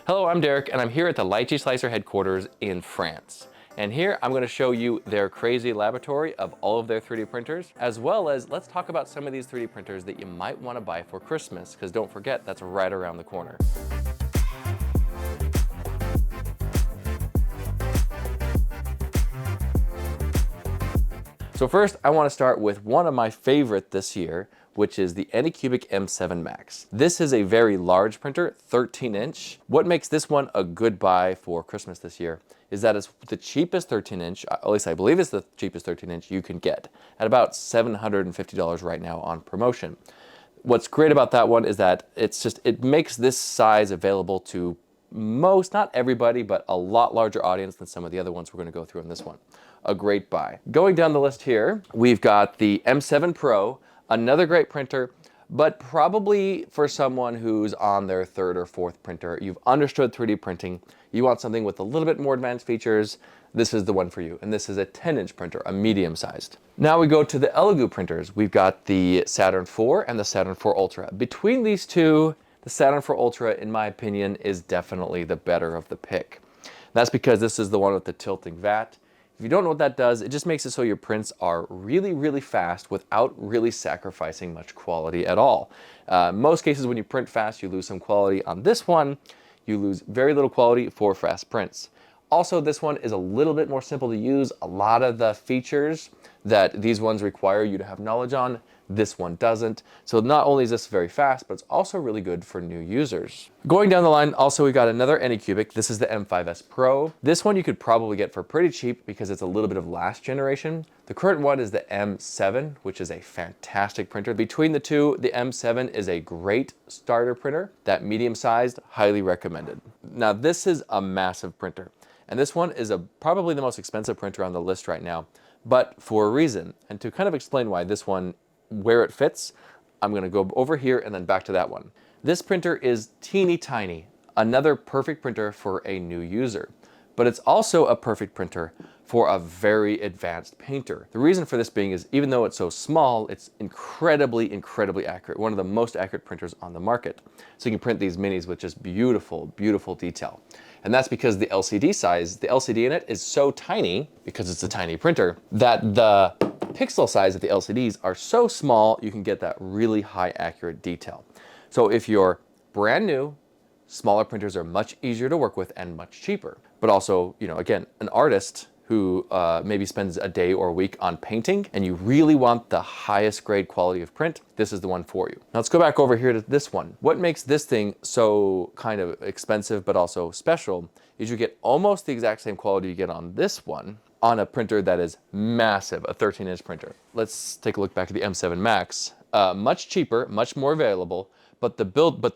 Hello, I'm Derek, and I'm here at the Lychee Slicer headquarters in France. And here I'm going to show you their crazy laboratory of all of their 3D printers, as well as let's talk about some of these 3D printers that you might want to buy for Christmas, because don't forget, that's right around the corner. So first, I want to start with one of my favorite this year, which is the Anycubic M7 Max. This is a very large printer, 13-inch. What makes this one a good buy for Christmas this year is that it's the cheapest 13-inch, at least I believe it's the cheapest 13-inch you can get, at about $750 right now on promotion. What's great about that one is that it makes this size available to most, not everybody, but a lot larger audience than some of the other ones we're going to go through in this one. A great buy. Going down the list here, we've got the M7 Pro, another great printer, but probably for someone who's on their third or fourth printer, you've understood 3D printing, you want something with a little bit more advanced features, this is the one for you. And this is a 10-inch printer, a medium-sized. Now we go to the Elegoo printers. We've got the Saturn 4 and the Saturn 4 Ultra. Between these two, the Saturn 4 Ultra, in my opinion, is definitely the better of the pick. That's because this is the one with the tilting vat. If you don't know what that does, it just makes it so your prints are really, really fast without really sacrificing much quality at all. Most cases when you print fast, you lose some quality. On this one, you lose very little quality for fast prints. Also, this one is a little bit more simple to use. A lot of the features that these ones require you to have knowledge on, this one doesn't. So not only is this very fast, but it's also really good for new users. Going down the line, also we got another Anycubic. This is the M5S Pro. This one you could probably get for pretty cheap because it's a little bit of last generation. The current one is the M7, which is a fantastic printer. Between the two, the M7 is a great starter printer. That medium-sized, highly recommended. Now this is a massive printer. And this one is probably the most expensive printer on the list right now, but for a reason. And to kind of explain why this one, where it fits, I'm going to go over here and then back to that one. This printer is teeny tiny, another perfect printer for a new user, but it's also a perfect printer for a very advanced painter. The reason for this being is even though it's so small, it's incredibly, incredibly accurate. One of the most accurate printers on the market. So you can print these minis with just beautiful, beautiful detail. And that's because the LCD size, the LCD in it is so tiny, because it's a tiny printer, that the pixel size of the LCDs are so small, you can get that really high accurate detail. So if you're brand new, smaller printers are much easier to work with and much cheaper. But also, you know, again, an artist who maybe spends a day or a week on painting and you really want the highest grade quality of print, this is the one for you. Now let's go back over here to this one. What makes this thing so kind of expensive but also special is you get almost the exact same quality you get on this one on a printer that is massive, a 13-inch printer. Let's take a look back at the M7 Max. Much cheaper, much more available, but the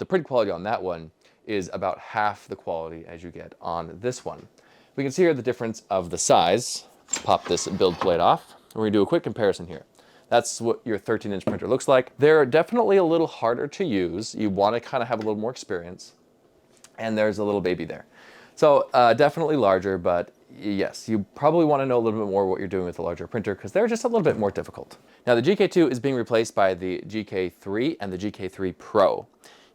print quality on that one is about half the quality as you get on this one. We can see here the difference of the size. Pop this build plate off. We're gonna do a quick comparison here. That's what your 13-inch printer looks like. They're definitely a little harder to use. You wanna kind of have a little more experience. And there's a little baby there. So definitely larger, but yes, you probably wanna know a little bit more what you're doing with the larger printer because they're just a little bit more difficult. Now the GK2 is being replaced by the GK3 and the GK3 Pro.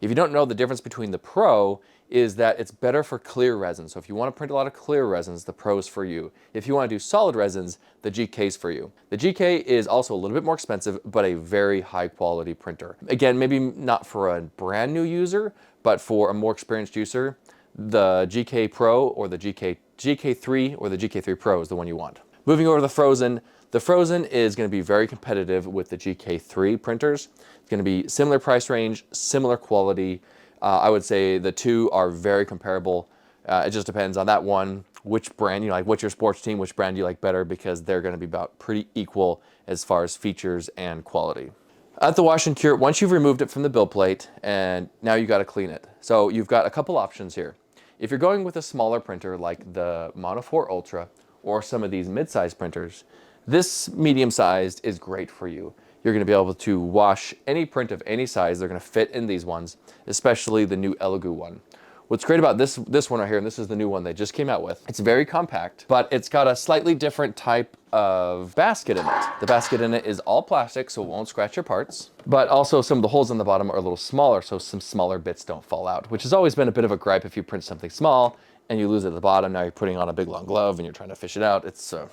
If you don't know, the difference between the Pro is that it's better for clear resin. So if you want to print a lot of clear resins, the Pro's for you. If you want to do solid resins, the GK's for you. The GK is also a little bit more expensive, but a very high quality printer. Again, maybe not for a brand new user, but for a more experienced user, the GK Pro or the GK3 or the GK3 Pro is the one you want. Moving over to the Phrozen. The Phrozen is going to be very competitive with the GK3 printers. It's going to be similar price range, similar quality. I would say the two are very comparable. It just depends on that one, which brand you like, what's your sports team, which brand you like better, because they're going to be about pretty equal as far as features and quality. At the wash and cure, once you've removed it from the build plate, and now you got to clean it. So you've got a couple options here. If you're going with a smaller printer like the Mono 4 Ultra or some of these mid-size printers, this medium-sized is great for you. You're going to be able to wash any print of any size. They're going to fit in these ones, especially the new Elegoo one. What's great about this one right here, and this is the new one they just came out with, it's very compact, but it's got a slightly different type of basket in it. The basket in it is all plastic, so it won't scratch your parts, but also some of the holes on the bottom are a little smaller, so some smaller bits don't fall out, which has always been a bit of a gripe if you print something small and you lose it at the bottom. Now you're putting on a big long glove and you're trying to fish it out. It's a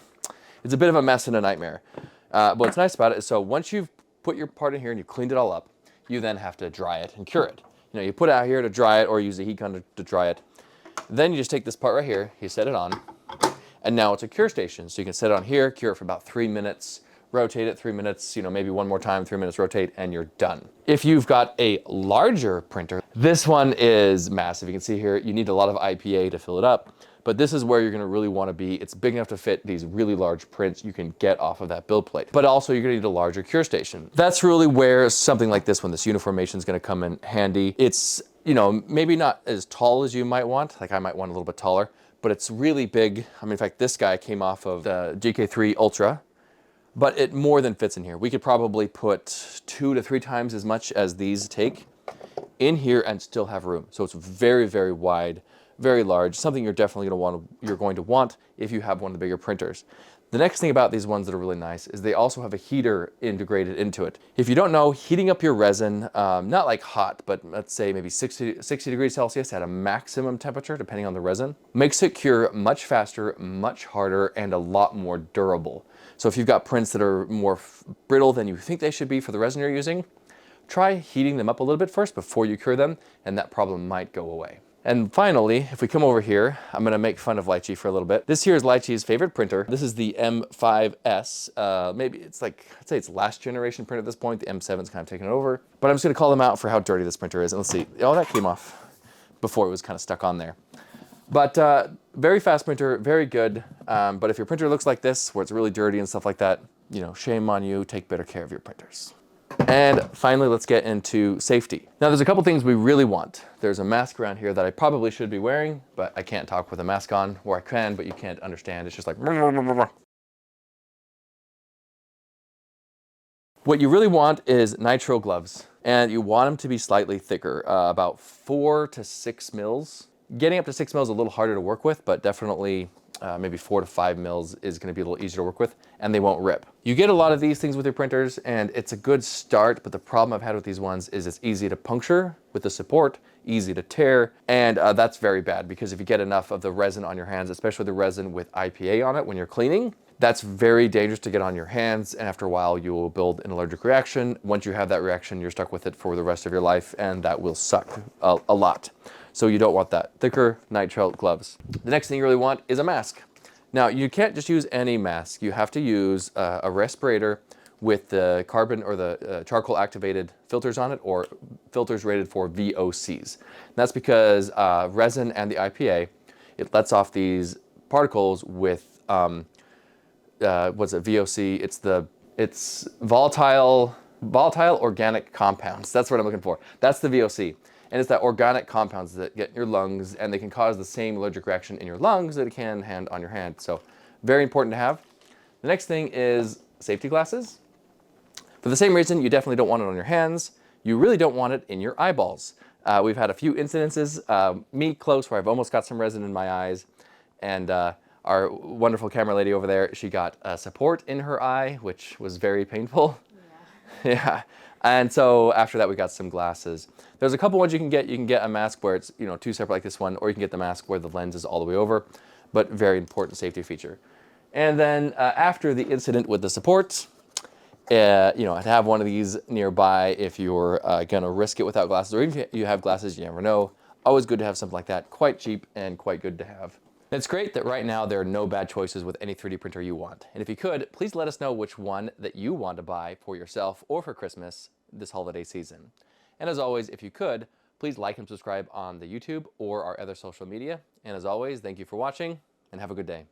bit of a mess and a nightmare. What's nice about it is, so once you've put your part in here and you've cleaned it all up, you then have to dry it and cure it. You know, you put it out here to dry it or use a heat gun to dry it. Then you just take this part right here, you set it on, and now it's a cure station. So you can set it on here, cure it for about 3 minutes, rotate it 3 minutes, you know, maybe one more time, 3 minutes, rotate, and you're done. If you've got a larger printer, this one is massive. You can see here, you need a lot of IPA to fill it up, but this is where you're gonna really wanna be. It's big enough to fit these really large prints you can get off of that build plate. But also you're gonna need a larger cure station. That's really where something like this one, this Uniformation, is gonna come in handy. It's, you know, maybe not as tall as you might want. Like I might want a little bit taller, but it's really big. I mean, in fact, this guy came off of the GK3 Ultra, but it more than fits in here. We could probably put 2 to 3 times as much as these take in here and still have room. So it's very, very wide, very large, something you're definitely going to want if you have one of the bigger printers. The next thing about these ones that are really nice is they also have a heater integrated into it. If you don't know, heating up your resin, not like hot, but let's say maybe 60 degrees Celsius at a maximum temperature, depending on the resin, makes it cure much faster, much harder, and a lot more durable. So if you've got prints that are more brittle than you think they should be for the resin you're using, try heating them up a little bit first before you cure them, and that problem might go away. And finally, if we come over here, I'm gonna make fun of Lychee for a little bit. This here is Lychee's favorite printer. This is the M5S. Maybe it's like, I'd say it's last generation print at this point. The M7's kind of taken it over. But I'm just gonna call them out for how dirty this printer is. And let's see, oh, that came off before it was kind of stuck on there. But very fast printer, very good. But if your printer looks like this, where it's really dirty and stuff like that, you know, shame on you, take better care of your printers. And finally, let's get into safety. Now, there's a couple things we really want. There's a mask around here that I probably should be wearing, but I can't talk with a mask on, or I can, but you can't understand. It's just like... What you really want is nitrile gloves, and you want them to be slightly thicker, about 4 to 6 mils. Getting up to 6 mils is a little harder to work with, but definitely maybe 4 to 5 mils is going to be a little easier to work with, and they won't rip. You get a lot of these things with your printers, and it's a good start, but the problem I've had with these ones is it's easy to puncture with the support, easy to tear, and that's very bad, because if you get enough of the resin on your hands, especially the resin with IPA on it when you're cleaning, that's very dangerous to get on your hands, and after a while you will build an allergic reaction. Once you have that reaction, you're stuck with it for the rest of your life, and that will suck a lot. So you don't want that. Thicker nitrile gloves. The next thing you really want is a mask. Now, you can't just use any mask. You have to use a respirator with the carbon or the charcoal activated filters on it, or filters rated for VOCs. And that's because resin and the IPA, it lets off these particles with, what's it, VOC? It's volatile organic compounds. That's what I'm looking for. That's the VOC. And it's that organic compounds that get in your lungs, and they can cause the same allergic reaction in your lungs that it can on your hand. So very important to have. The next thing is safety glasses. For the same reason, you definitely don't want it on your hands. You really don't want it in your eyeballs. We've had a few incidences, me close, where I've almost got some resin in my eyes, and our wonderful camera lady over there, she got support in her eye, which was very painful. Yeah. Yeah. And so after that, we got some glasses. There's a couple ones you can get. You can get a mask where it's, you know, 2 separate like this one, or you can get the mask where the lens is all the way over, but very important safety feature. And then after the incident with the support, you know, I'd have one of these nearby if you're gonna risk it without glasses, or even if you have glasses, you never know. Always good to have something like that. Quite cheap and quite good to have. It's great that right now there are no bad choices with any 3D printer you want. And if you could, please let us know which one that you want to buy for yourself or for Christmas this holiday season. And as always, if you could, please like and subscribe on the YouTube or our other social media. And as always, thank you for watching, and have a good day.